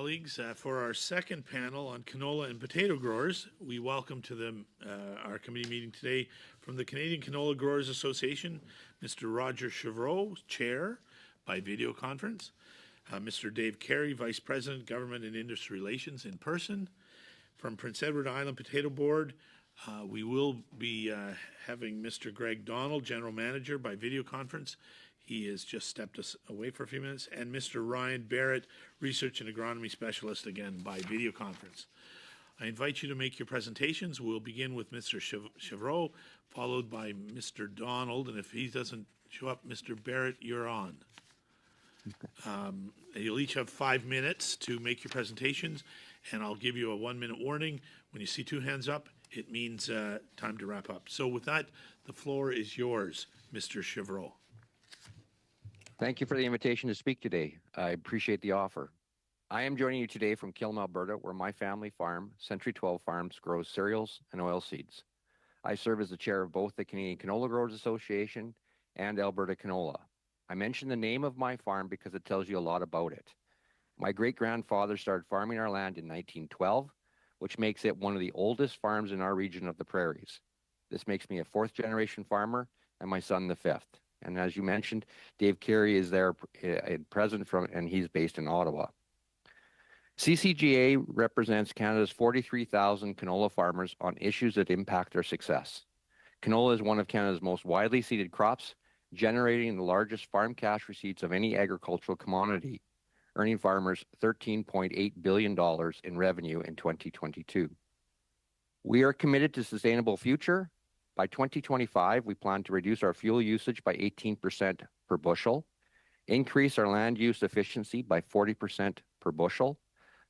colleagues. For our second panel on canola and potato growers, we welcome to them our committee meeting today from the Canadian Canola Growers Association, Mr. Roger Chevreau, Chair, by video conference, Mr. Dave Carey, Vice President, Government and Industry Relations, in person. From Prince Edward Island Potato Board, we will be having Mr. Greg Donald, General Manager, by video conference. He has just stepped us away for a few minutes. And Mr. Ryan Barrett, Research and Agronomy Specialist, again, by video conference. I invite you to make your presentations. We'll begin with Mr. Chevreau, followed by Mr. Donald. And if he doesn't show up, Mr. Barrett, you're on. You'll each have 5 minutes to make your presentations, and I'll give you a 1-minute warning. When you see 2 hands up, it means time to wrap up. So with that, the floor is yours, Mr. Chevreau. Thank you for the invitation to speak today. I appreciate the offer. I am joining you today from Killam, Alberta, where my family farm, Century 12 Farms, grows cereals and oilseeds. I serve as the chair of both the Canadian Canola Growers Association and Alberta Canola. I mention the name of my farm because it tells you a lot about it. My great-grandfather started farming our land in 1912, which makes it one of the oldest farms in our region of the prairies. This makes me a 4th-generation farmer and my son the 5th. And as you mentioned, Dave Carey is there present and he's based in Ottawa. CCGA represents Canada's 43,000 canola farmers on issues that impact their success. Canola is one of Canada's most widely seeded crops, generating the largest farm cash receipts of any agricultural commodity, earning farmers $13.8 billion in revenue in 2022. We are committed to a sustainable future. By 2025, we plan to reduce our fuel usage by 18% per bushel, increase our land use efficiency by 40% per bushel,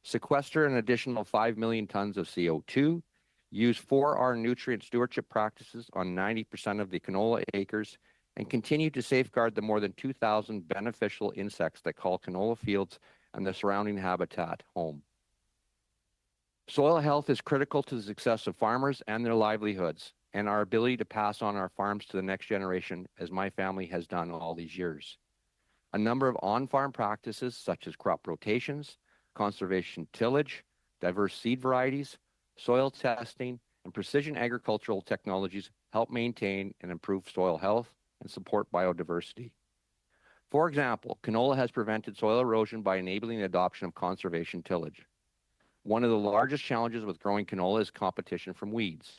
sequester an additional 5 million tons of CO2, use 4R nutrient stewardship practices on 90% of the canola acres, and continue to safeguard the more than 2,000 beneficial insects that call canola fields and the surrounding habitat home. Soil health is critical to the success of farmers and their livelihoods, and our ability to pass on our farms to the next generation, as my family has done all these years. A number of on-farm practices, such as crop rotations, conservation tillage, diverse seed varieties, soil testing, and precision agricultural technologies help maintain and improve soil health and support biodiversity. For example, canola has prevented soil erosion by enabling the adoption of conservation tillage. One of the largest challenges with growing canola is competition from weeds.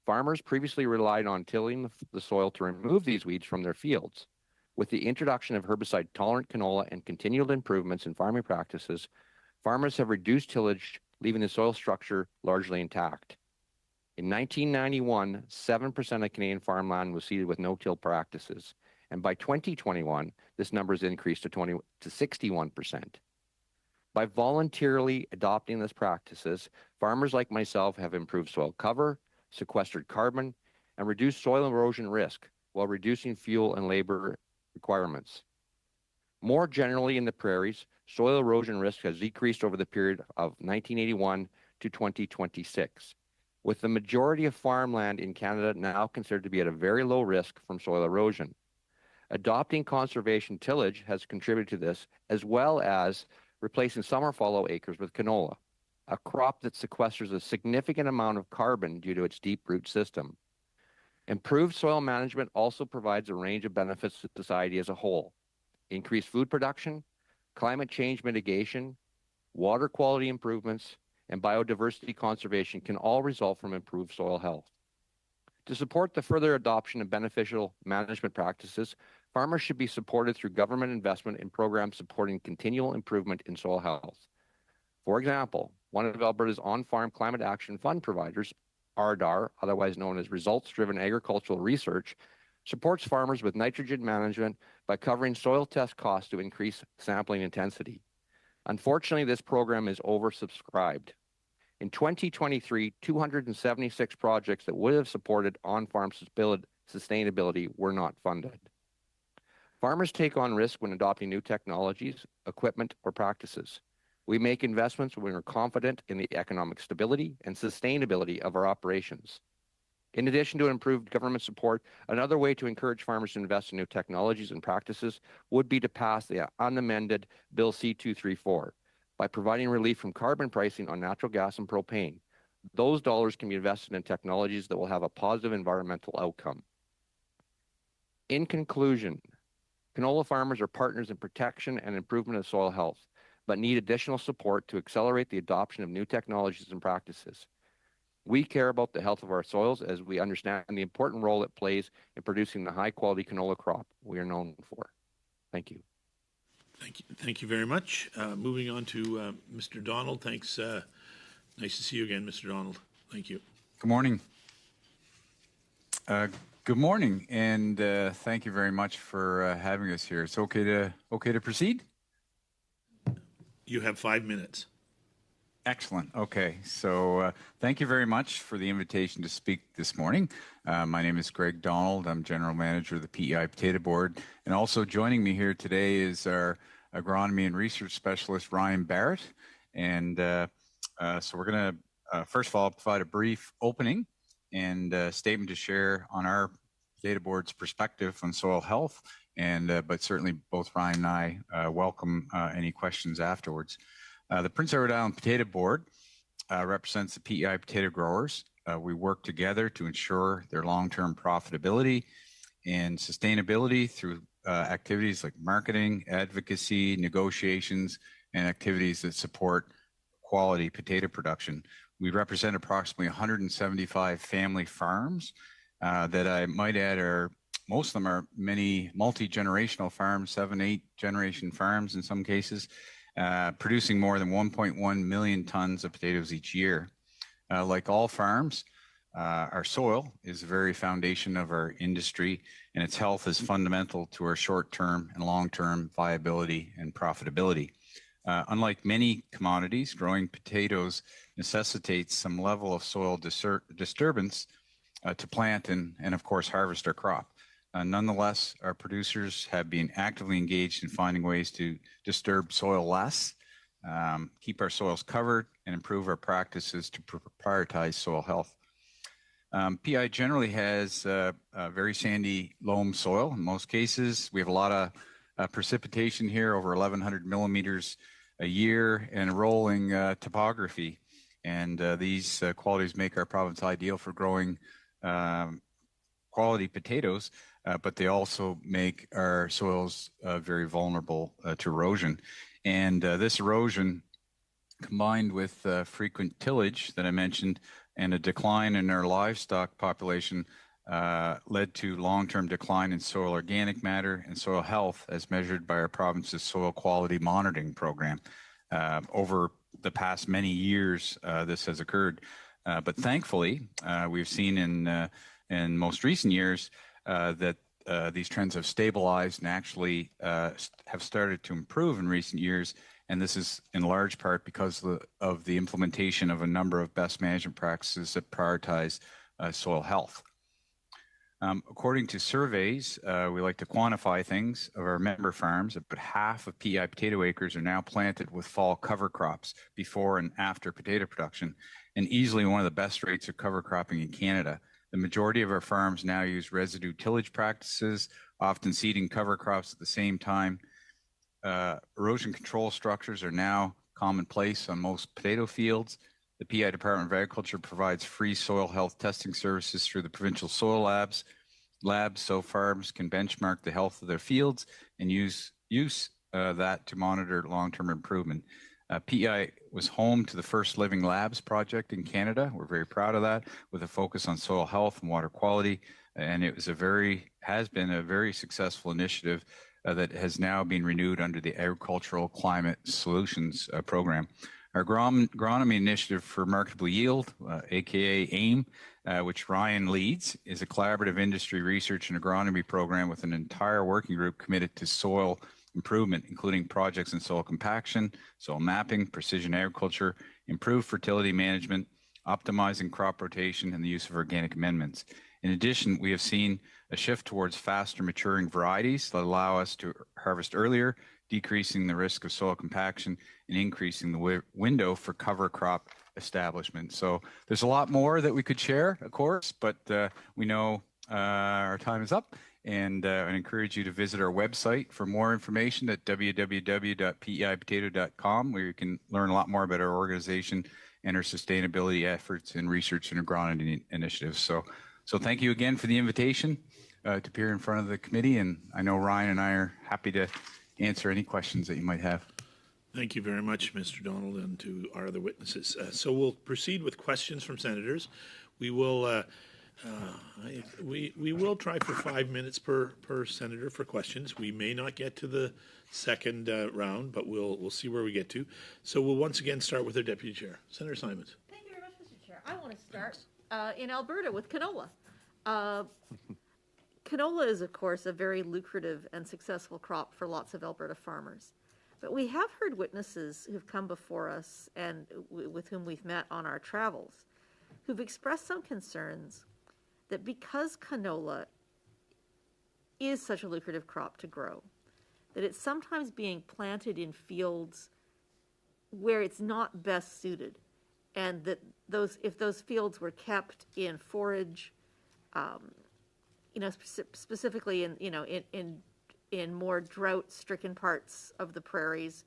Farmers previously relied on tilling the soil to remove these weeds from their fields. With the introduction of herbicide-tolerant canola and continual improvements in farming practices, farmers have reduced tillage, leaving the soil structure largely intact. In 1991, 7% of Canadian farmland was seeded with no-till practices, and by 2021, this number has increased to 61%. By voluntarily adopting these practices, farmers like myself have improved soil cover, sequestered carbon, and reduced soil erosion risk while reducing fuel and labor requirements. More generally in the prairies, soil erosion risk has decreased over the period of 1981 to 2026, with the majority of farmland in Canada now considered to be at a very low risk from soil erosion. Adopting conservation tillage has contributed to this, as well as replacing summer fallow acres with canola, a crop that sequesters a significant amount of carbon due to its deep root system. Improved soil management also provides a range of benefits to society as a whole. Increased food production, climate change mitigation, water quality improvements, and biodiversity conservation can all result from improved soil health. To support the further adoption of beneficial management practices, farmers should be supported through government investment in programs supporting continual improvement in soil health. For example, one of Alberta's on-farm climate action fund providers, RDAR, otherwise known as Results-Driven Agricultural Research, supports farmers with nitrogen management by covering soil test costs to increase sampling intensity. Unfortunately, this program is oversubscribed. In 2023, 276 projects that would have supported on-farm sustainability were not funded. Farmers take on risk when adopting new technologies, equipment, or practices. We make investments when we're confident in the economic stability and sustainability of our operations. In addition to improved government support, another way to encourage farmers to invest in new technologies and practices would be to pass the unamended Bill C-234, by providing relief from carbon pricing on natural gas and propane. Those dollars can be invested in technologies that will have a positive environmental outcome. In conclusion, canola farmers are partners in protection and improvement of soil health, but need additional support to accelerate the adoption of new technologies and practices. We care about the health of our soils as we understand the important role it plays in producing the high-quality canola crop we are known for. Thank you. Thank you very much. Moving on to Mr. Donald. Thanks. Nice to see you again, Mr. Donald. Thank you. Good morning. Good morning, and thank you very much for having us here. It's okay to proceed? You have 5 minutes. Excellent. Okay, so thank you very much for the invitation to speak this morning. My name is Greg Donald. I'm General Manager of the PEI Potato Board, and also joining me here today is our Agronomy and Research Specialist, Ryan Barrett. And so we're going to, first of all, provide a brief opening and statement to share on our Potato Board's perspective on soil health, and but certainly both Ryan and I welcome any questions afterwards. The Prince Edward Island Potato Board represents the PEI potato growers. We work together to ensure their long-term profitability and sustainability through activities like marketing, advocacy, negotiations, and activities that support quality potato production. We represent approximately 175 family farms that I might add most of them are many multi-generational farms, 7-8 generation farms in some cases, producing more than 1.1 million tons of potatoes each year. Like all farms, our soil is the very foundation of our industry, and its health is fundamental to our short-term and long-term viability and profitability. Unlike many commodities, growing potatoes necessitates some level of soil disturbance to plant and of course, harvest our crop. Nonetheless, our producers have been actively engaged in finding ways to disturb soil less, keep our soils covered, and improve our practices to prioritize soil health. PI generally has a very sandy loam soil. In most cases, we have a lot of precipitation here, over 1,100 millimeters a year, and rolling topography. And these qualities make our province ideal for growing quality potatoes, but they also make our soils very vulnerable to erosion. And this erosion, combined with frequent tillage that I mentioned and a decline in our livestock population, led to long-term decline in soil organic matter and soil health as measured by our province's soil quality monitoring program. Over the past many years, this has occurred. But thankfully, we've seen in most recent years that these trends have stabilized and actually have started to improve in recent years. And this is in large part because of the implementation of a number of best management practices that prioritize soil health. According to surveys, we like to quantify things of our member farms, but half of PEI potato acres are now planted with fall cover crops before and after potato production, and easily one of the best rates of cover cropping in Canada. The majority of our farms now use residue tillage practices, often seeding cover crops at the same time. Erosion control structures are now commonplace on most potato fields. The PEI Department of Agriculture provides free soil health testing services through the provincial soil labs, so farms can benchmark the health of their fields and use that to monitor long-term improvement. PEI was home to the first Living Labs project in Canada. We're very proud of that, with a focus on soil health and water quality. And it was has been a very successful initiative that has now been renewed under the Agricultural Climate Solutions Program. Our agronomy initiative for marketable yield, aka AIM, which Ryan leads, is a collaborative industry research and agronomy program with an entire working group committed to soil improvement, including projects in soil compaction, soil mapping, precision agriculture, improved fertility management, optimizing crop rotation, and the use of organic amendments. In addition, we have seen a shift towards faster maturing varieties that allow us to harvest earlier, decreasing the risk of soil compaction and increasing the window for cover crop establishment. So there's a lot more that we could share, of course, but we know Our time is up, and I encourage you to visit our website for more information at www.peipotato.com, where you can learn a lot more about our organization and our sustainability efforts in research and agronomy initiatives. So thank you again for the invitation to appear in front of the committee, and I know Ryan and I are happy to answer any questions that you might have. Thank you very much, Mr. Donald, and to our other witnesses. So we'll proceed with questions from senators. We will we will try for 5 minutes per senator for questions. We may not get to the second round, but we'll see where we get to. So we'll once again start with our deputy chair, Senator Simons. Thank you very much, Mr. Chair. I want to start in Alberta with canola. Canola is, of course, a very lucrative and successful crop for lots of Alberta farmers. But we have heard witnesses who've come before us and with whom we've met on our travels who've expressed some concerns that because canola is such a lucrative crop to grow, that it's sometimes being planted in fields where it's not best suited, and that if those fields were kept in forage, specifically in more drought-stricken parts of the prairies,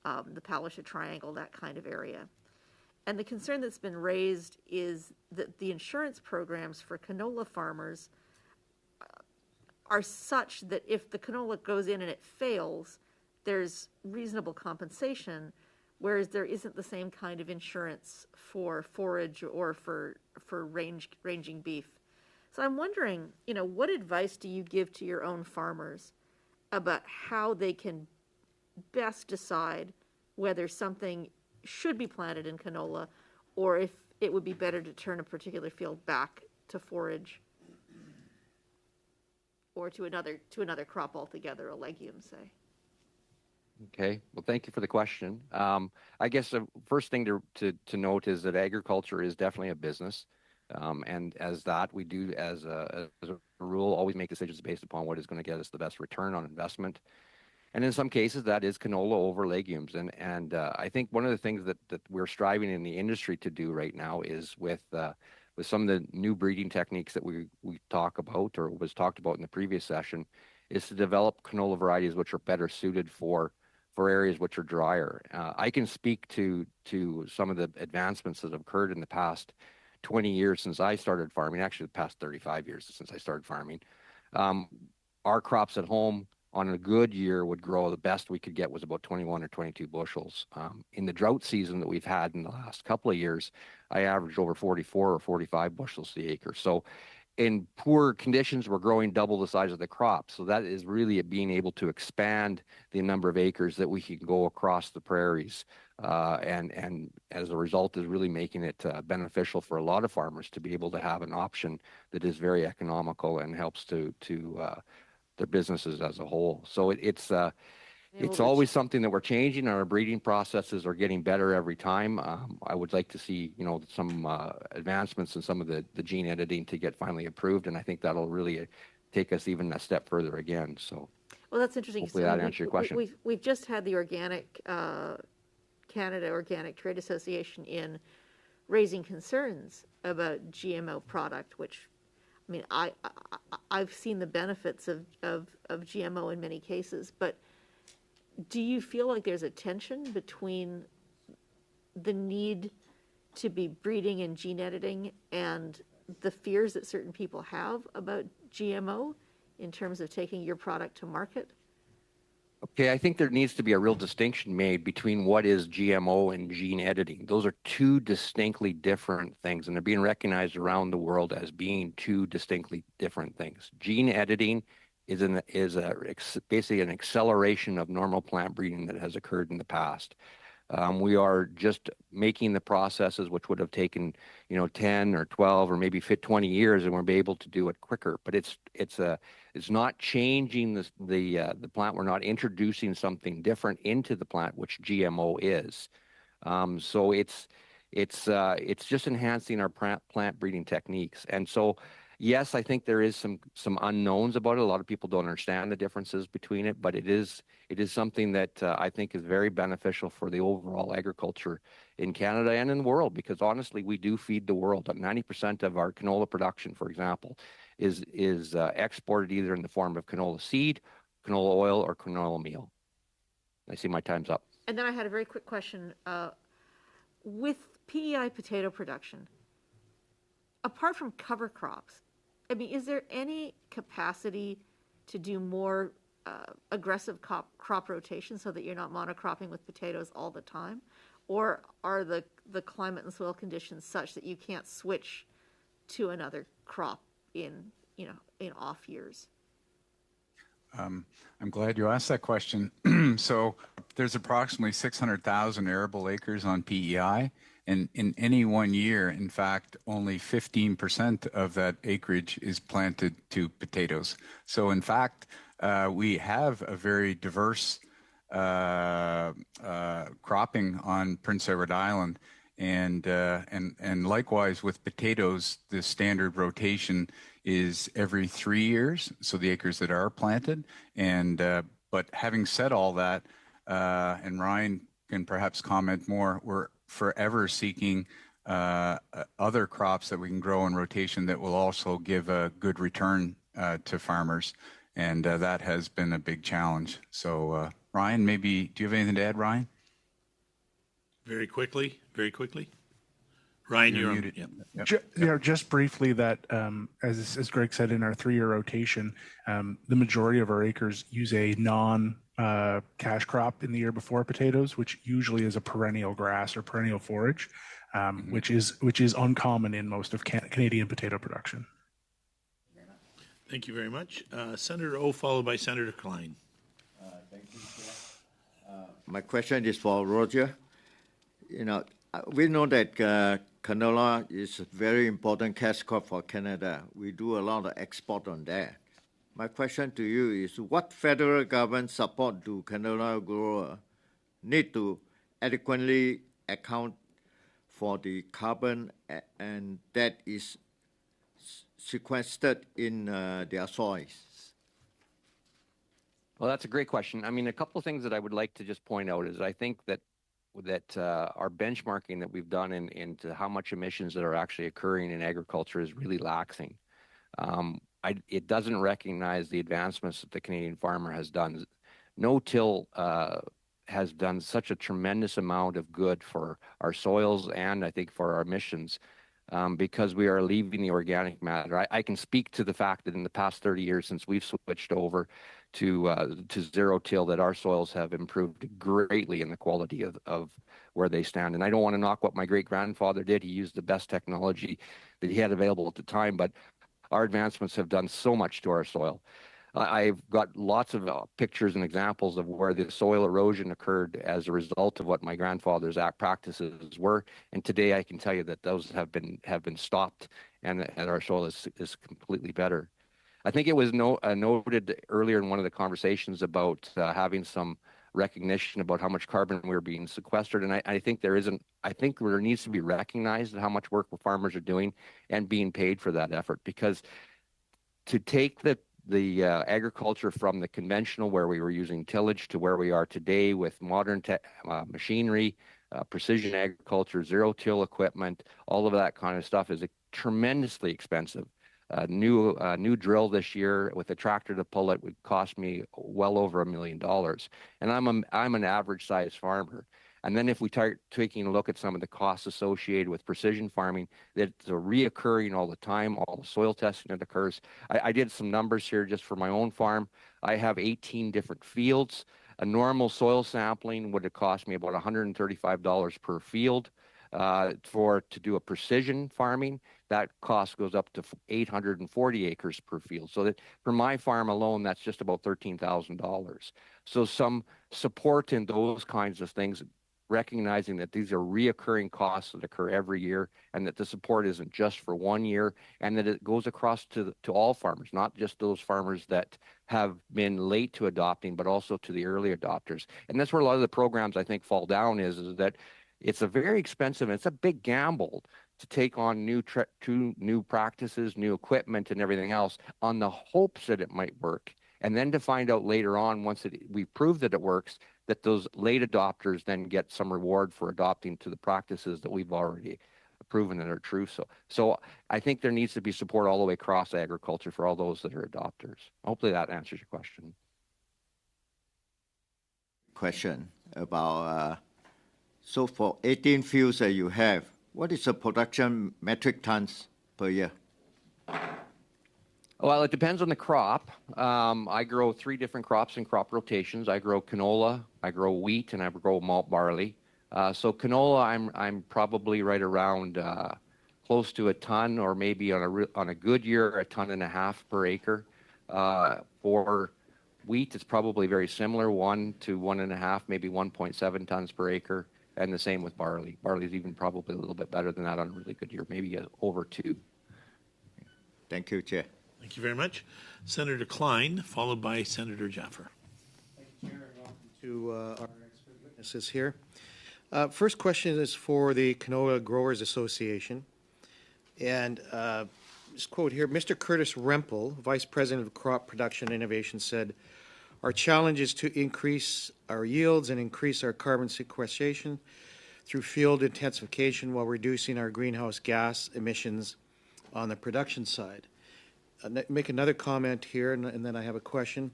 the Palasha Triangle, that kind of area. And the concern that's been raised is that the insurance programs for canola farmers are such that if the canola goes in and it fails, there's reasonable compensation, whereas there isn't the same kind of insurance for forage or for ranging beef. So I'm wondering, what advice do you give to your own farmers about how they can best decide whether something should be planted in canola, or if it would be better to turn a particular field back to forage, or to another crop altogether, a legume, say? Okay, well, thank you for the question. I guess the first thing to note is that agriculture is definitely a business. And as that, we do, as a rule, always make decisions based upon what is going to get us the best return on investment. And in some cases, that is canola over legumes. And I think one of the things that we're striving in the industry to do right now is with some of the new breeding techniques that we talk about, or was talked about in the previous session, is to develop canola varieties which are better suited for areas which are drier. I can speak to some of the advancements that have occurred in the past 20 years since I started farming, actually the past 35 years since I started farming. Our crops at home on a good year would grow, the best we could get was about 21 or 22 bushels. In the drought season that we've had in the last couple of years, I averaged over 44 or 45 bushels the acre. So in poor conditions, we're growing double the size of the crop. So that is really being able to expand the number of acres that we can go across the prairies. And as a result is really making it beneficial for a lot of farmers to be able to have an option that is very economical and helps to their businesses as a whole. So it's always something that we're changing. Our breeding processes are getting better every time. I would like to see, some advancements in some of the gene editing to get finally approved, and I think that'll really take us even a step further again. So, well, that's interesting. Hopefully that answers your question. We've just had the Canada Organic Trade Association in raising concerns about GMO product, which, I mean, I've seen the benefits of GMO in many cases, but do you feel like there's a tension between the need to be breeding and gene editing and the fears that certain people have about GMO in terms of taking your product to market? Okay, I think there needs to be a real distinction made between what is GMO and gene editing. Those are two distinctly different things, and they're being recognized around the world as being two distinctly different things. Gene editing is basically an acceleration of normal plant breeding that has occurred in the past. We are just making the processes which would have taken, 10 or 12 or maybe 20 years, and we'll be able to do it quicker. But it's not changing the plant. We're not introducing something different into the plant, which GMO is. So it's just enhancing our plant breeding techniques. And so, yes, I think there is some unknowns about it. A lot of people don't understand the differences between it, but it is something that I think is very beneficial for the overall agriculture in Canada and in the world, because honestly, we do feed the world. 90% of our canola production, for example, is exported either in the form of canola seed, canola oil, or canola meal. I see my time's up. And then I had a very quick question. With PEI potato production, apart from cover crops, I mean, is there any capacity to do more aggressive crop rotation so that you're not monocropping with potatoes all the time? Or are the climate and soil conditions such that you can't switch to another crop in off years? I'm glad you asked that question. So there's approximately 600,000 arable acres on PEI, and in any one year, in fact, only 15% of that acreage is planted to potatoes. So in fact, we have a very diverse cropping on Prince Edward Island, and likewise with potatoes, the standard rotation is every 3 years. So the acres that are planted, and but having said all that, and Ryan can perhaps comment more, we're forever seeking other crops that we can grow in rotation that will also give a good return to farmers, and that has been a big challenge. So Ryan, maybe, do you have anything to add, Ryan? Very quickly. Ryan, you're muted. Yep. Just briefly that, as Greg said, in our 3-year rotation, the majority of our acres use a non-cash crop in the year before potatoes, which usually is a perennial grass or perennial forage, which is uncommon in most of Canadian potato production. Thank you very much. Senator O, followed by Senator Klein. Thank you, Chair. My question is for Roger. We know that canola is a very important cash crop for Canada. We do a lot of export on that. My question to you is, what federal government support do canola growers need to adequately account for the carbon and that is sequestered in their soils? Well, that's a great question. I mean, a couple of things that I would like to just point out is I think that our benchmarking that we've done into how much emissions that are actually occurring in agriculture is really laxing. It doesn't recognize the advancements that the Canadian farmer has done. No-till has done such a tremendous amount of good for our soils and I think for our emissions, because we are leaving the organic matter. I can speak to the fact that in the past 30 years since we've switched over to zero-till, that our soils have improved greatly in the quality of where they stand. And I don't want to knock what my great-grandfather did. He used the best technology that he had available at the time, but our advancements have done so much to our soil. I've got lots of pictures and examples of where the soil erosion occurred as a result of what my grandfather's practices were. And today I can tell you that those have been stopped, and our soil is completely better. I think it was noted earlier in one of the conversations about having some recognition about how much carbon we're being sequestered, and I think there needs to be recognized how much work the farmers are doing and being paid for that effort, because to take the agriculture from the conventional where we were using tillage to where we are today with modern machinery, precision agriculture, zero-till equipment, all of that kind of stuff is tremendously expensive. New drill this year with a tractor to pull it would cost me well over $1 million, and I'm an average size farmer. And then if we start taking a look at some of the costs associated with precision farming, that's reoccurring all the time, all the soil testing that occurs. I did some numbers here just for my own farm. I have 18 different fields. A normal soil sampling would have cost me about $135 per field. To do a precision farming, that cost goes up to 840 acres per field. So that for my farm alone, that's just about $13,000. So some support in those kinds of things, recognizing that these are reoccurring costs that occur every year, and that the support isn't just for 1 year, and that it goes across to all farmers, not just those farmers that have been late to adopting, but also to the early adopters. And that's where a lot of the programs I think fall down is that it's a very expensive, and it's a big gamble to take on new practices, new equipment, and everything else on the hopes that it might work. And then to find out later on, once we prove that it works, that those late adopters then get some reward for adopting to the practices that we've already proven that are true. So I think there needs to be support all the way across agriculture for all those that are adopters. Hopefully that answers your question. Question about so for 18 fields that you have, what is the production metric tons per year? Well, it depends on the crop. I grow 3 different crops in crop rotations. I grow canola, I grow wheat, and I grow malt barley. So canola, I'm probably right around close to a ton, or maybe on a good year, 1.5 tons per acre. For wheat, it's probably very similar, 1 to 1.5, maybe 1.7 tons per acre, and the same with barley. Barley is even probably a little bit better than that on a really good year, maybe over 2. Thank you, Chair. Thank you very much. Senator Klein, followed by Senator Jaffer. Thank you, Chair, and welcome to our expert witnesses here. First question is for the Canola Growers Association. And just quote here, Mr. Curtis Rempel, Vice President of Crop Production Innovation, said, "Our challenge is to increase our yields and increase our carbon sequestration through field intensification while reducing our greenhouse gas emissions on the production side." Make another comment here, and then I have a question.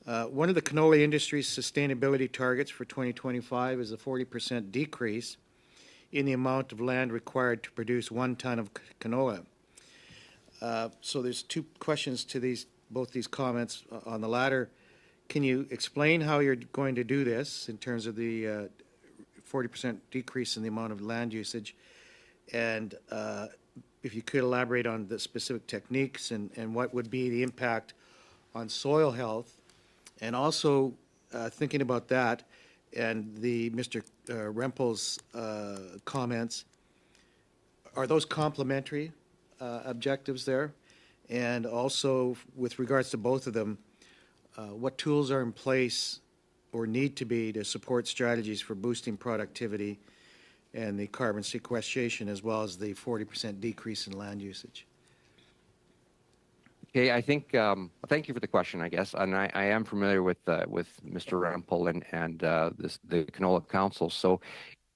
One of the canola industry's sustainability targets for 2025 is a 40% decrease in the amount of land required to produce 1 ton of canola. So there's 2 questions to both these comments. On the latter, can you explain how you're going to do this in terms of the 40% decrease in the amount of land usage? And if you could elaborate on the specific techniques and what would be the impact on soil health. And also thinking about that and Mr. Rempel's comments, are those complementary objectives there? And also with regards to both of them, what tools are in place or need to be to support strategies for boosting productivity and the carbon sequestration, as well as the 40% decrease in land usage? Okay, I think, thank you for the question, I guess. And I am familiar with Mr. Rempel and the Canola Council. So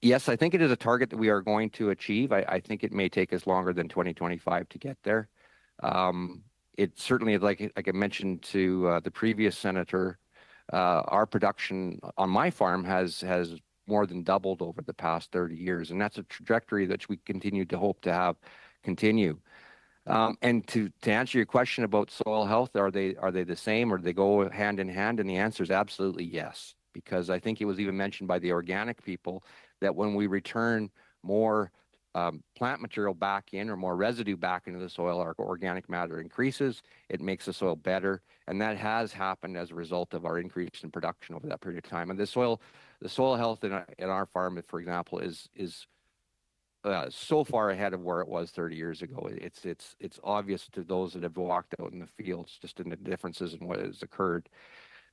yes, I think it is a target that we are going to achieve. I think it may take us longer than 2025 to get there. It certainly, like I mentioned to the previous senator, our production on my farm has more than doubled over the past 30 years. And that's a trajectory that we continue to hope to have continue. And to answer your question about soil health, are they the same, or do they go hand in hand? And the answer is absolutely yes, because I think it was even mentioned by the organic people that when we return more plant material back in, or more residue back into the soil, our organic matter increases. It makes the soil better, and that has happened as a result of our increase in production over that period of time. And the soil health in our farm, for example, is so far ahead of where it was 30 years ago. It's obvious to those that have walked out in the fields, just in the differences in what has occurred.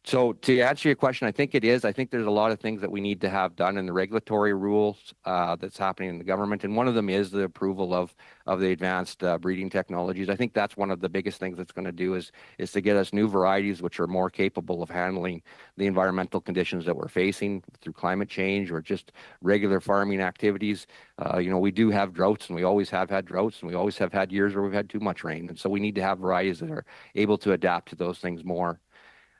So to answer your question, I think it is. I think there's a lot of things that we need to have done in the regulatory rules that's happening in the government, and one of them is the approval of the advanced breeding technologies. I think that's one of the biggest things that's going to do is to get us new varieties which are more capable of handling the environmental conditions that we're facing through climate change or just regular farming activities. We do have droughts, and we always have had droughts, and we always have had years where we've had too much rain, and so we need to have varieties that are able to adapt to those things more.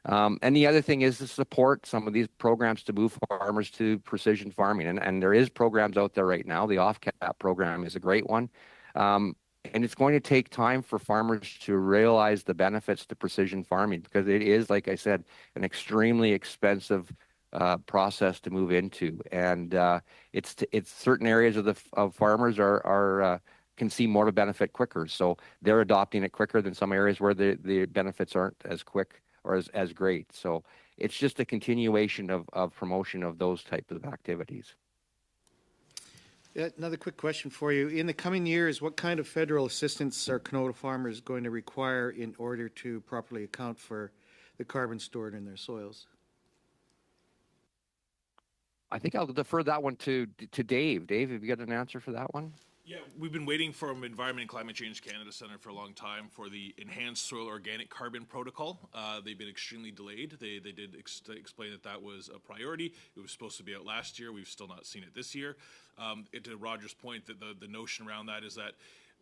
And the other thing is to support some of these programs to move farmers to precision farming. And there is programs out there right now. The off-cap program is a great one. And it's going to take time for farmers to realize the benefits to precision farming, because it is, like I said, an extremely expensive process to move into. And it's certain areas of farmers can see more of a benefit quicker. So they're adopting it quicker than some areas where the benefits aren't as quick or as great. So it's just a continuation of promotion of those types of activities. Another quick question for you. In the coming years, what kind of federal assistance are canola farmers going to require in order to properly account for the carbon stored in their soils? I think I'll defer that one to Dave. Dave, have you got an answer for that one? Yeah, we've been waiting from Environment and Climate Change Canada Centre for a long time for the Enhanced Soil Organic Carbon Protocol. They've been extremely delayed. They did explain that that was a priority. It was supposed to be out last year. We've still not seen it this year. To Roger's point, that the notion around that is that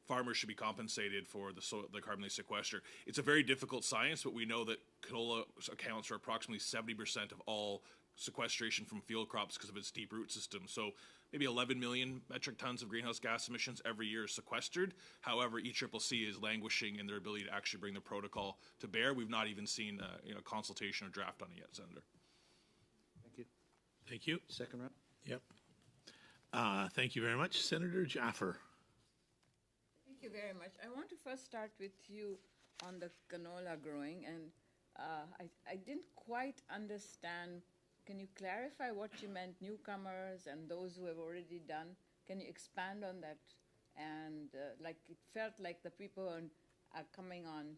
farmers should be compensated for the carbon they sequester. It's a very difficult science, but we know that canola accounts for approximately 70% of all sequestration from field crops because of its deep root system. So maybe 11 million metric tons of greenhouse gas emissions every year is sequestered. However, ECCC is languishing in their ability to actually bring the protocol to bear. We've not even seen consultation or draft on it yet, Senator. Thank you. Thank you. Second round. Yep. Thank you very much. Senator Jaffer. Thank you very much. I want to first start with you on the canola growing, and I didn't quite understand. Can you clarify what you meant, newcomers and those who have already done? Can you expand on that? And like it felt like the people are coming on,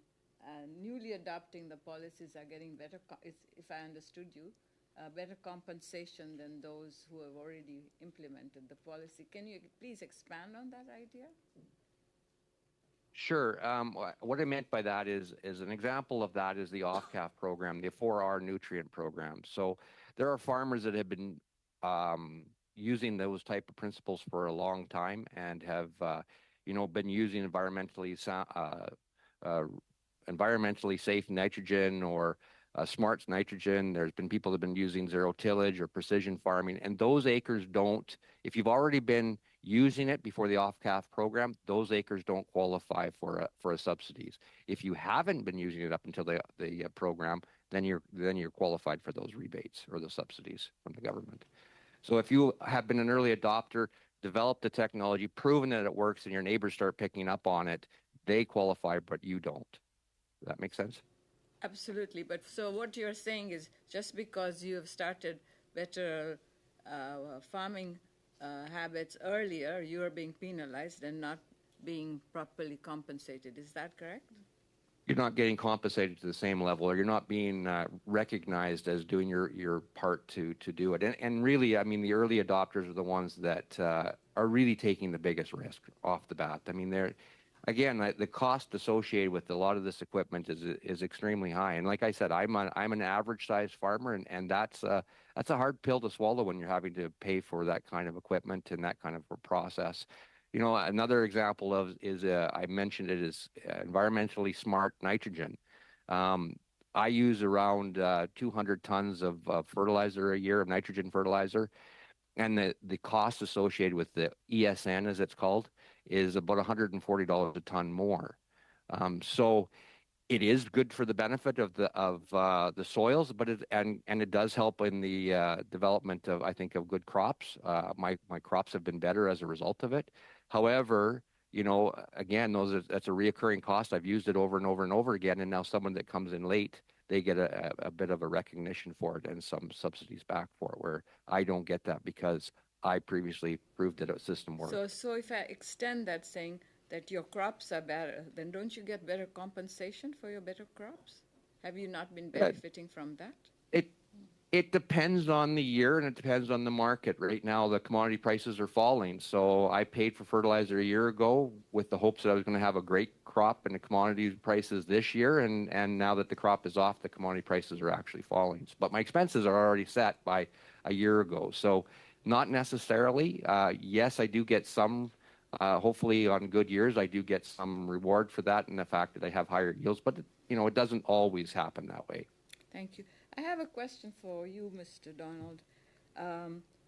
newly adopting the policies are getting better, if I understood you, better compensation than those who have already implemented the policy. Can you please expand on that idea? Sure. What I meant by that is an example of that is the off-calf program, the 4R nutrient program. So there are farmers that have been using those type of principles for a long time and have, been using environmentally safe nitrogen or smart nitrogen. There's been people that have been using zero tillage or precision farming, and those acres don't. If you've already been using it before the off-calf program, those acres don't qualify for a subsidies. If you haven't been using it up until the program, then you're qualified for those rebates or the subsidies from the government. So if you have been an early adopter, developed the technology, proven that it works, and your neighbors start picking up on it, they qualify, but you don't. Does that make sense? Absolutely. But so what you're saying is just because you have started better farming habits earlier, you are being penalized and not being properly compensated. Is that correct? You're not getting compensated to the same level, or you're not being recognized as doing your part to do it. And really, I mean, the early adopters are the ones that are really taking the biggest risk off the bat. I mean, the cost associated with a lot of this equipment is extremely high. And like I said, I'm an average sized farmer, and that's a hard pill to swallow when you're having to pay for that kind of equipment and that kind of a process. Another example I mentioned it is environmentally smart nitrogen. I use around 200 tons of fertilizer a year, of nitrogen fertilizer, and the cost associated with the ESN, as it's called, is about $140 a ton more. So it is good for the benefit of the soils, but it does help in the development of, I think, of good crops. My crops have been better as a result of it. However, again, that's a reoccurring cost. I've used it over and over and over again, and now someone that comes in late, they get a bit of a recognition for it and some subsidies back for it, where I don't get that because I previously proved that a system worked. So if I extend that, saying that your crops are better, then don't you get better compensation for your better crops? Have you not been benefiting from that? It depends on the year and it depends on the market. Right now, the commodity prices are falling. So I paid for fertilizer a year ago with the hopes that I was going to have a great crop in the commodity prices this year. And now that the crop is off, the commodity prices are actually falling. But my expenses are already set by a year ago. So not necessarily. Yes, I do get some, hopefully on good years, I do get some reward for that and the fact that I have higher yields. But, it doesn't always happen that way. Thank you. I have a question for you, Mr. Donald.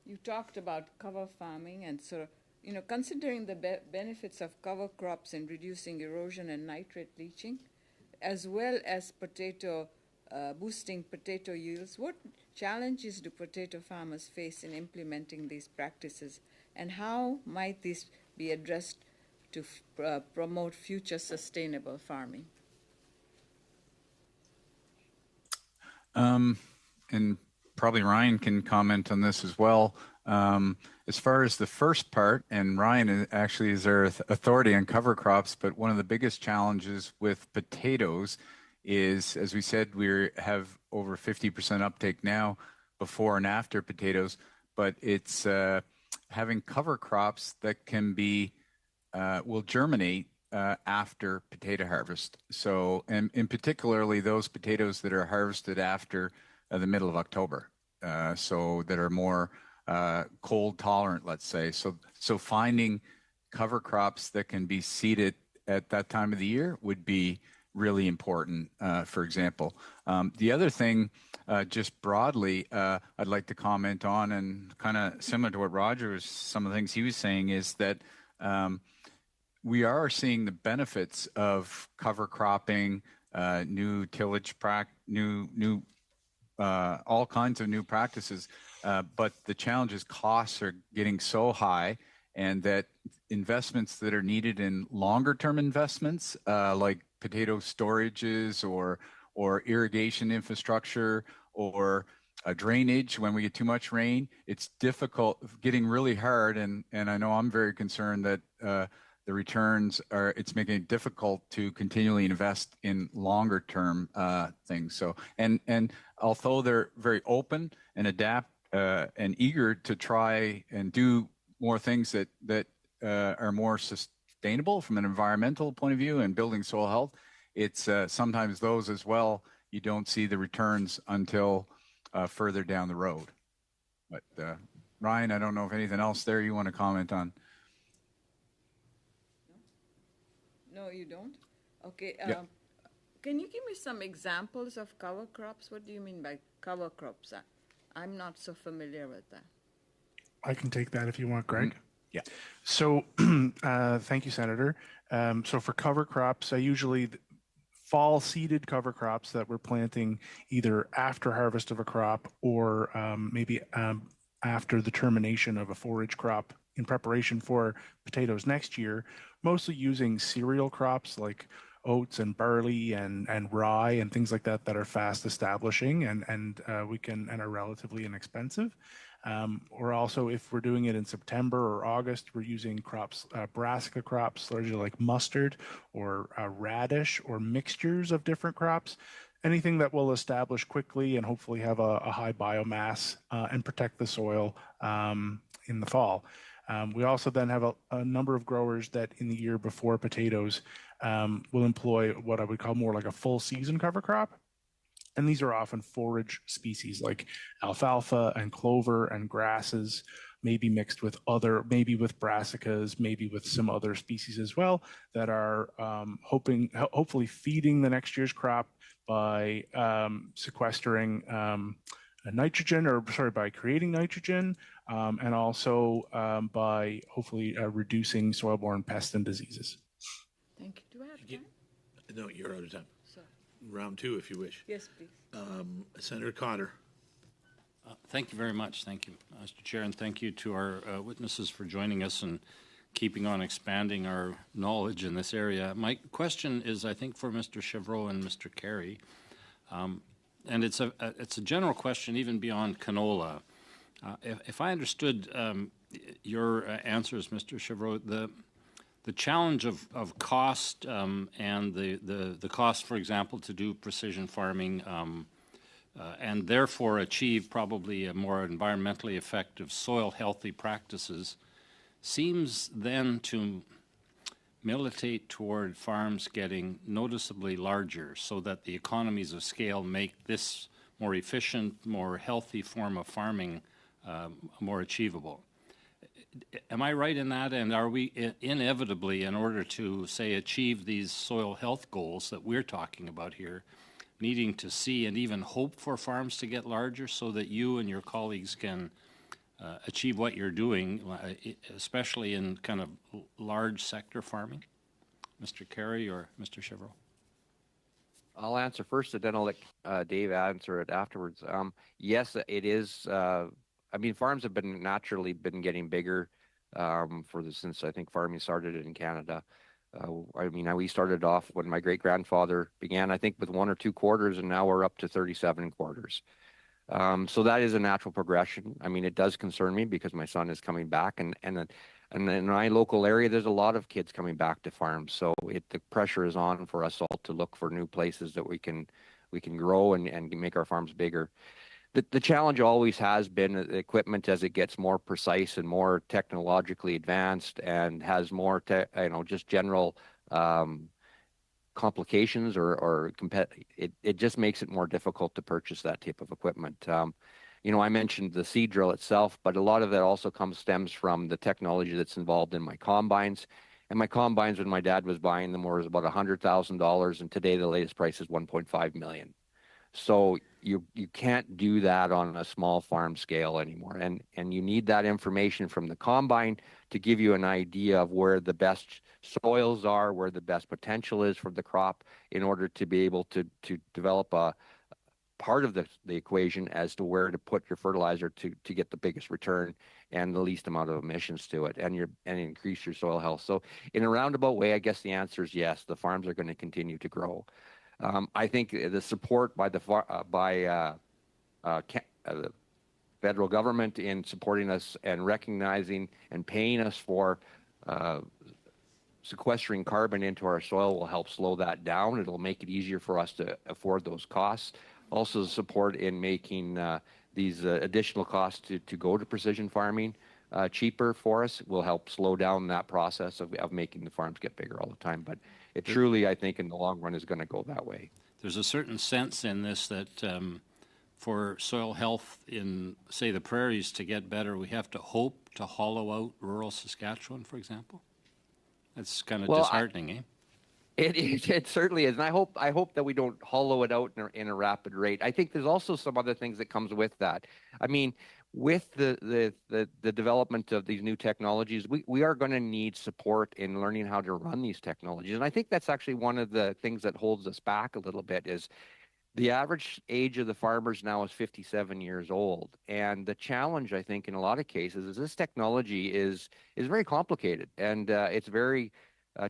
You talked about cover farming, and so, considering the benefits of cover crops in reducing erosion and nitrate leaching, as well as boosting potato yields, what challenges do potato farmers face in implementing these practices, and how might this be addressed to promote future sustainable farming? And probably Ryan can comment on this as well. As far as the first part, and Ryan actually is our authority on cover crops, but one of the biggest challenges with potatoes is, as we said, we have over 50% uptake now before and after potatoes, but it's having cover crops that can be will germinate after potato harvest. So, and in particularly those potatoes that are harvested after the middle of October, so that are more cold tolerant, let's say. So finding cover crops that can be seeded at that time of the year would be really important, for example. The other thing, just broadly, I'd like to comment on, and kind of similar to what Roger was, some of the things he was saying, is that we are seeing the benefits of cover cropping, new tillage, all kinds of new practices. But the challenge is costs are getting so high, and that investments that are needed in longer term investments, like potato storages or irrigation infrastructure or drainage when we get too much rain, it's difficult, getting really hard. And I know I'm very concerned that the returns are, it's making it difficult to continually invest in longer term things. So, and although they're very open and adapt and eager to try and do more things that are more sustainable from an environmental point of view and building soil health, it's sometimes those as well, you don't see the returns until further down the road. But Ryan, I don't know if anything else there you want to comment on. No, you don't? Okay. Yeah. Can you give me some examples of cover crops? What do you mean by cover crops? I'm not so familiar with that. I can take that if you want, Greg. Yeah. So, thank you, Senator. So for cover crops, I usually fall seeded cover crops that we're planting either after harvest of a crop or maybe after the termination of a forage crop in preparation for potatoes next year, mostly using cereal crops like oats and barley and rye and things like that that are fast establishing and are relatively inexpensive. Or also, if we're doing it in September or August, we're using crops, brassica crops, largely like mustard or radish or mixtures of different crops. Anything that will establish quickly and hopefully have a high biomass and protect the soil in the fall. We also then have a number of growers that in the year before potatoes will employ what I would call more like a full season cover crop. And these are often forage species like alfalfa and clover and grasses, maybe mixed with maybe with brassicas, maybe with some other species as well that are hopefully feeding the next year's crop by sequestering nitrogen, by creating nitrogen, and also by hopefully reducing soil-borne pests and diseases. Thank you. Do I have time? No, you're out of time. Sorry. Round two, if you wish. Yes, please. Senator Cotter. Thank you very much. Thank you, Mr. Chair, and thank you to our witnesses for joining us and keeping on expanding our knowledge in this area. My question is, I think, for Mr. Chevreau and Mr. Carey, and it's a general question even beyond canola. If I understood your answers, Mr. Chevreau, the challenge of cost and the cost, for example, to do precision farming and therefore achieve probably a more environmentally effective soil healthy practices seems then to militate toward farms getting noticeably larger so that the economies of scale make this more efficient, more healthy form of farming more achievable. Am I right in that? And are we inevitably, in order to, say, achieve these soil health goals that we're talking about here, needing to see and even hope for farms to get larger so that you and your colleagues can achieve what you're doing, especially in kind of large sector farming? Mr. Carey or Mr. Chevreau? I'll answer first, and then I'll let Dave answer it afterwards. Yes, it is. I mean, farms have naturally been getting bigger since I think farming started in Canada. I mean, we started off when my great-grandfather began, I think, with 1 or 2 quarters, and now we're up to 37 quarters. So that is a natural progression. I mean, it does concern me because my son is coming back, and in my local area, there's a lot of kids coming back to farms. So the pressure is on for us all to look for new places that we can grow and make our farms bigger. The challenge always has been the equipment as it gets more precise and more technologically advanced and has more, just general complications it just makes it more difficult to purchase that type of equipment. I mentioned the seed drill itself, but a lot of that also stems from the technology that's involved in my combines. And my combines, when my dad was buying them, was about $100,000, and today the latest price is 1.5 million. So you can't do that on a small farm scale anymore. And you need that information from the combine to give you an idea of where the best soils are, where the best potential is for the crop in order to be able to develop a part of the equation as to where to put your fertilizer to get the biggest return and the least amount of emissions to it and increase your soil health. So in a roundabout way, I guess the answer is yes, the farms are going to continue to grow. I think the support by the federal government in supporting us and recognizing and paying us for sequestering carbon into our soil will help slow that down. It'll make it easier for us to afford those costs. Also, support in making these additional costs to go to precision farming cheaper for us will help slow down that process of making the farms get bigger all the time. But it truly, I think, in the long run is going to go that way. There's a certain sense in this that for soil health in, say, the prairies to get better, we have to hope to hollow out rural Saskatchewan, for example. That's kind of disheartening, eh? It certainly is, and I hope that we don't hollow it out in a rapid rate. I think there's also some other things that comes with that. I mean, with the development of these new technologies, we are going to need support in learning how to run these technologies, and I think that's actually one of the things that holds us back a little bit. Is the average age of the farmers now is 57 years old, and the challenge, I think, in a lot of cases, is this technology is very complicated and it's very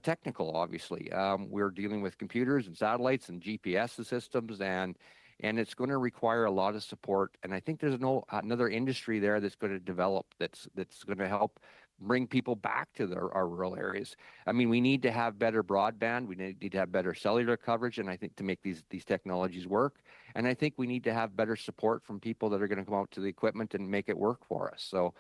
technical. Obviously, we're dealing with computers and satellites and GPS systems, and it's going to require a lot of support. And I think there's another industry there that's going to develop that's going to help bring people back to our rural areas. I mean, we need to have better broadband. We need to have better cellular coverage, and I think to make these technologies work. And I think we need to have better support from people that are going to come out to the equipment and make it work for us. So,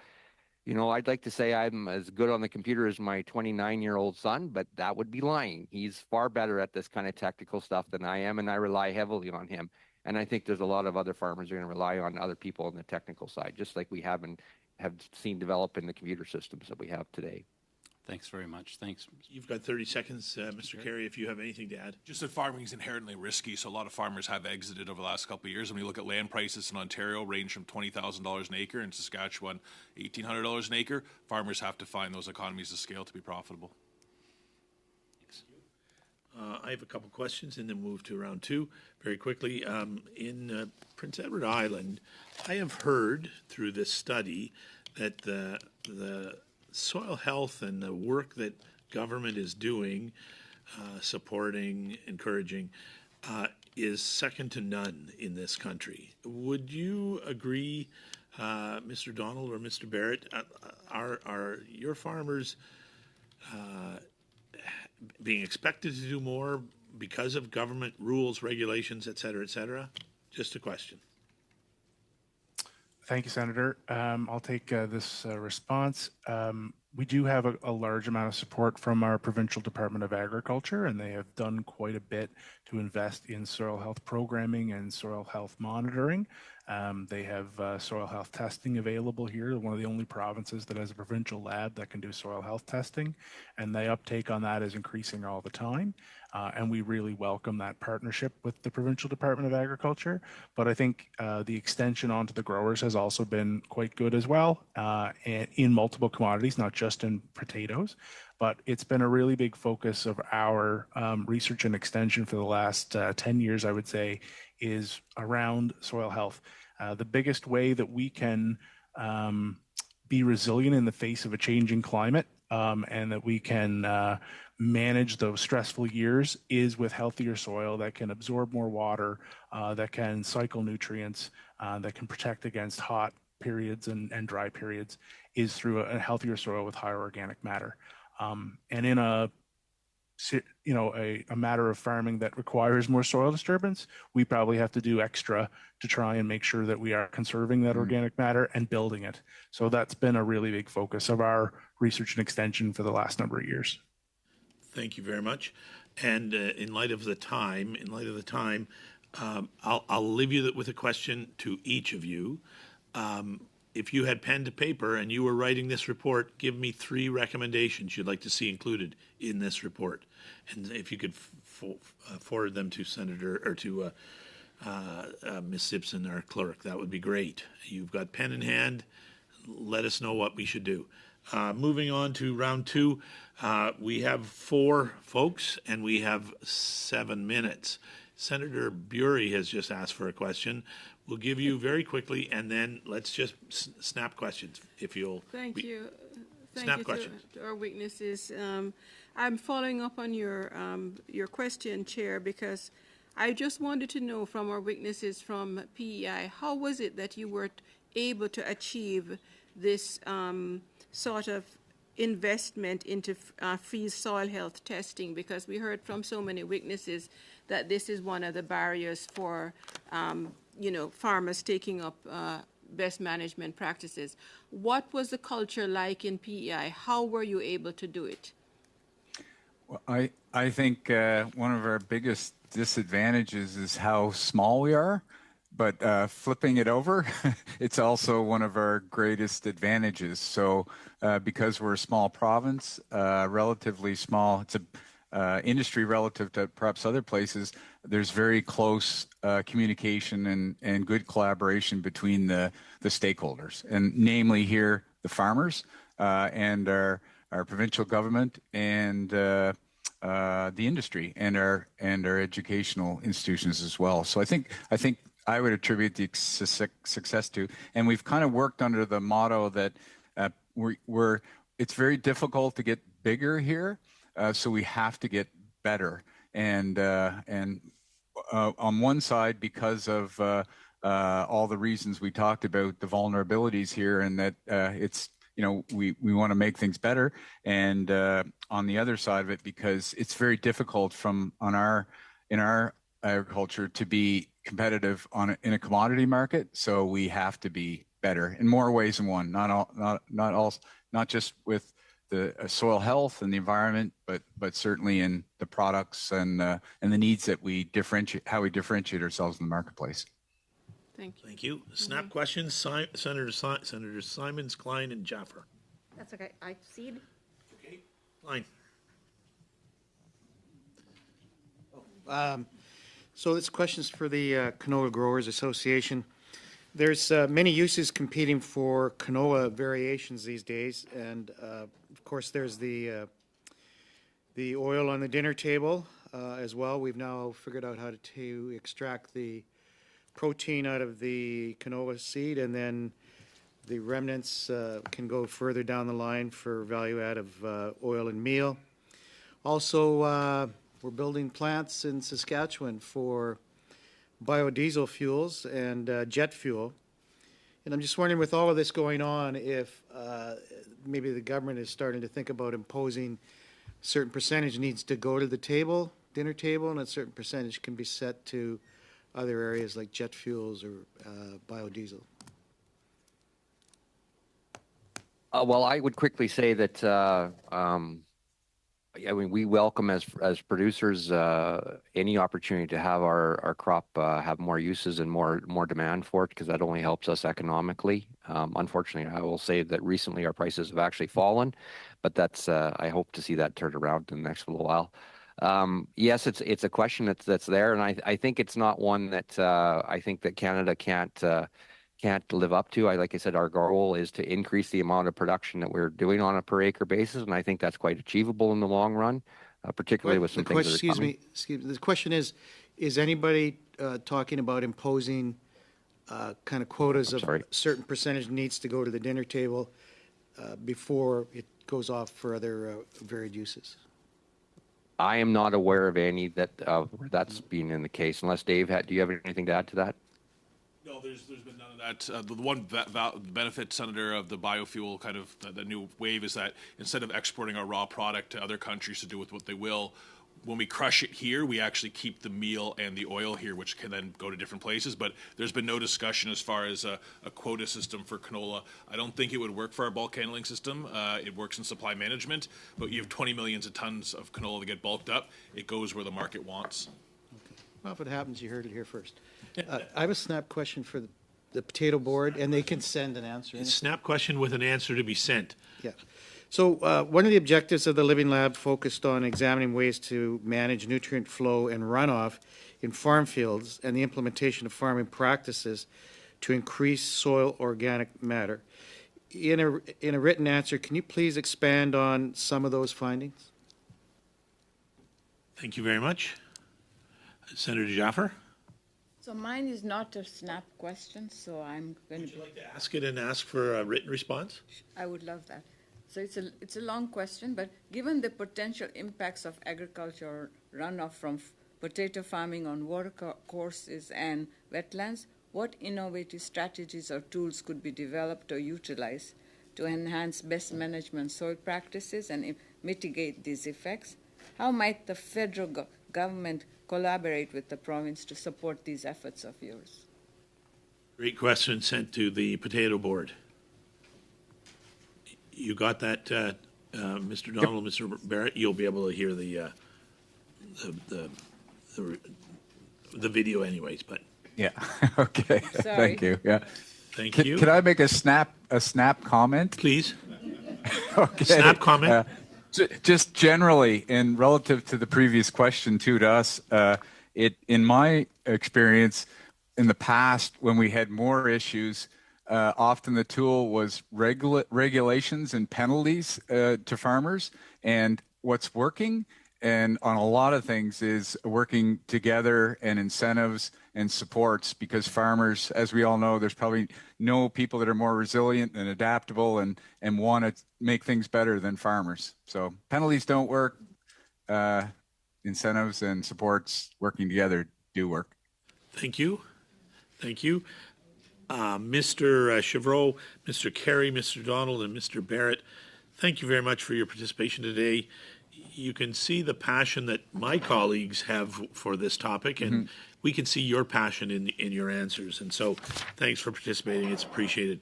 I'd like to say I'm as good on the computer as my 29-year-old son, but that would be lying. He's far better at this kind of technical stuff than I am, and I rely heavily on him. And I think there's a lot of other farmers who are going to rely on other people on the technical side, just like we have seen develop in the computer systems that we have today. Thanks very much. Thanks. You've got 30 seconds, Mr. Carey, if you have anything to add. Just that farming is inherently risky, so a lot of farmers have exited over the last couple of years. When you look at land prices in Ontario, range from $20,000 an acre, in Saskatchewan, $1,800 an acre. Farmers have to find those economies of scale to be profitable. Thanks. I have a couple questions and then move to round two very quickly. In Prince Edward Island, I have heard through this study that the soil health and the work that government is doing, supporting, encouraging, is second to none in this country. Would you agree, Mr. Donald or Mr. Barrett? Are your farmers being expected to do more because of government rules, regulations, et cetera, et cetera? Just a question. Thank you, Senator. I'll take this response. We do have a large amount of support from our Provincial Department of Agriculture, and they have done quite a bit to invest in soil health programming and soil health monitoring. They have soil health testing available here. They're one of the only provinces that has a provincial lab that can do soil health testing, and the uptake on that is increasing all the time. And we really welcome that partnership with the Provincial Department of Agriculture. But I think the extension onto the growers has also been quite good as well, and in multiple commodities, not just in potatoes. But it's been a really big focus of our research and extension for the last 10 years, I would say, is around soil health. The biggest way that we can be resilient in the face of a changing climate and that we can manage those stressful years is with healthier soil that can absorb more water, that can cycle nutrients, that can protect against hot periods and dry periods, is through a healthier soil with higher organic matter. And in a a matter of farming that requires more soil disturbance, we probably have to do extra to try and make sure that we are conserving that organic matter and building it. So that's been a really big focus of our research and extension for the last number of years. Thank you very much. And in light of the time, I'll leave you with a question to each of you. If you had pen to paper and you were writing this report, give me 3 recommendations you'd like to see included in this report. And if you could forward them to Senator or to Ms. Simpson, our clerk, that would be great. You've got pen in hand. Let us know what we should do. Moving on to round 2, we have 4 folks and we have 7 minutes. Senator Bury has just asked for a question. We'll give you very quickly, and then let's just snap questions, if you'll. Thank you. Thank Snap you questions. to our witnesses. I'm following up on your question, Chair, because I just wanted to know from our witnesses from PEI, how was it that you were able to achieve this sort of investment into free soil health testing? Because we heard from so many witnesses that this is one of the barriers for farmers taking up best management practices. What was the culture like in PEI? How were you able to do it? Well, I think one of our biggest disadvantages is how small we are, but flipping it over, it's also one of our greatest advantages. So because we're a small province, relatively small, it's a industry relative to perhaps other places, there's very close communication and good collaboration between the stakeholders, and namely here, the farmers and our provincial government and the industry and our educational institutions as well. So I think I would attribute the success to, and we've kind of worked under the motto that it's very difficult to get bigger here, so we have to get better. And on one side, because of all the reasons we talked about, the vulnerabilities here, and that it's we want to make things better, and on the other side of it, because it's very difficult in our agriculture to be competitive in a commodity market, so we have to be better in more ways than one. Not just with the soil health and the environment, but certainly in the products and the needs that we differentiate, how we differentiate ourselves in the marketplace. Thank you. Thank you. Snap questions, Senators Simons, Klein, and Jaffer. That's okay. I cede. Okay, Klein. So this question's for the Canola Growers Association. There's many uses competing for canola variations these days, and of course there's the oil on the dinner table as well. We've now figured out how to extract the protein out of the canola seed, and then the remnants can go further down the line for value add of oil and meal. Also, we're building plants in Saskatchewan for biodiesel fuels and jet fuel. And I'm just wondering, with all of this going on, if maybe the government is starting to think about imposing a certain percentage needs to go to the table, dinner table, and a certain percentage can be set to other areas like jet fuels or biodiesel. Well, I would quickly say that we welcome as producers any opportunity to have our crop have more uses and more demand for it, because that only helps us economically. Unfortunately, I will say that recently our prices have actually fallen, but that's I hope to see that turn around in the next little while. Yes, it's a question that's there, and I think it's not one that I think that Canada can't live up to. Like I said, our goal is to increase the amount of production that we're doing on a per acre basis, and I think that's quite achievable in the long run, particularly with some things that are coming. Excuse me. The question is anybody talking about imposing kind of quotas of a certain percentage needs to go to the dinner table before it goes off for other varied uses? I am not aware of any that where that's been in the case. Unless Dave, do you have anything to add to that? No, there's been none of that. The one benefit, Senator, of the biofuel kind of the new wave is that instead of exporting our raw product to other countries to do with what they will, when we crush it here, we actually keep the meal and the oil here, which can then go to different places. But there's been no discussion as far as a quota system for canola. I don't think it would work for our bulk handling system. It works in supply management, but you have 20 millions of tons of canola that get bulked up. It goes where the market wants. Well, if it happens, you heard it here first. I have a snap question for the potato board, and they can send an answer. Snap question with an answer to be sent. Yeah. So one of the objectives of the Living Lab focused on examining ways to manage nutrient flow and runoff in farm fields and the implementation of farming practices to increase soil organic matter. In a written answer, can you please expand on some of those findings? Thank you very much. Senator Jaffer? So mine is not a snap question, so I'm going to. Would you like to ask it and ask for a written response? I would love that. So it's a long question, but given the potential impacts of agricultural runoff from potato farming on water courses and wetlands, what innovative strategies or tools could be developed or utilized to enhance best management soil practices and mitigate these effects? How might the federal government collaborate with the province to support these efforts of yours? Great question sent to the potato board. You got that, Mr. Donald, Mr. Barrett? You'll be able to hear the video anyways, but. Yeah. Okay. Sorry. Thank you. Yeah. Thank you. Could I make a snap comment? Please. Okay. Snap comment. Just generally, and relative to the previous question too to us, in my experience, in the past when we had more issues, often the tool was regulations and penalties to farmers. And what's working, and on a lot of things, is working together and incentives and supports, because farmers, as we all know, there's probably no people that are more resilient and adaptable and want to make things better than farmers. So penalties don't work. Incentives and supports working together do work. Thank you. Thank you. Mr. Chevreau, Mr. Carey, Mr. Donald, and Mr. Barrett, thank you very much for your participation today. You can see the passion that my colleagues have for this topic, and we can see your passion in your answers. And so thanks for participating. It's appreciated.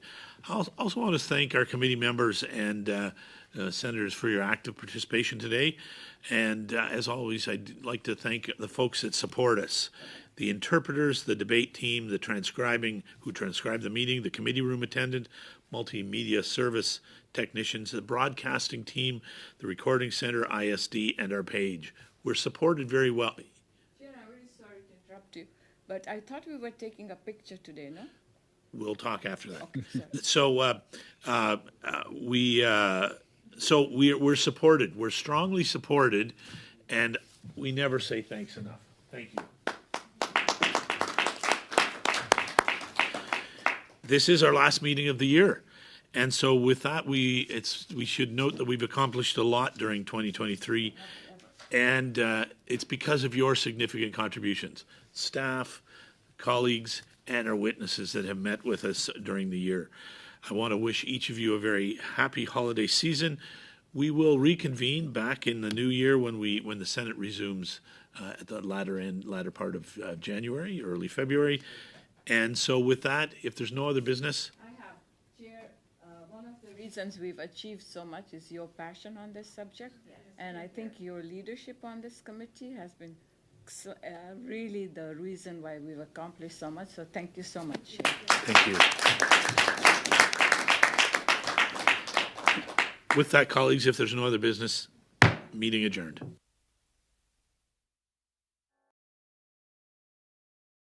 I also want to thank our committee members and senators for your active participation today. And as always, I'd like to thank the folks that support us. The interpreters, the debate team, the who transcribed the meeting, the committee room attendant, multimedia service technicians, the broadcasting team, the recording center, ISD, and our page. We're supported very well. Jen, I'm really sorry to interrupt you, but I thought we were taking a picture today, no? We'll talk after that. Okay, So we're supported. We're strongly supported, and we never say thanks enough. Thank you. This is our last meeting of the year. And so with that, we should note that we've accomplished a lot during 2023, and it's because of your significant contributions, staff, colleagues, and our witnesses that have met with us during the year. I want to wish each of you a very happy holiday season. We will reconvene back in the new year when the Senate resumes at the latter part of January, early February. And so with that, if there's no other business. I have, Chair, one of the reasons we've achieved so much is your passion on this subject. Yes. And I think your leadership on this committee has been really the reason why we've accomplished so much. So thank you so much, Chair. Thank you. With that, colleagues, if there's no other business, meeting adjourned.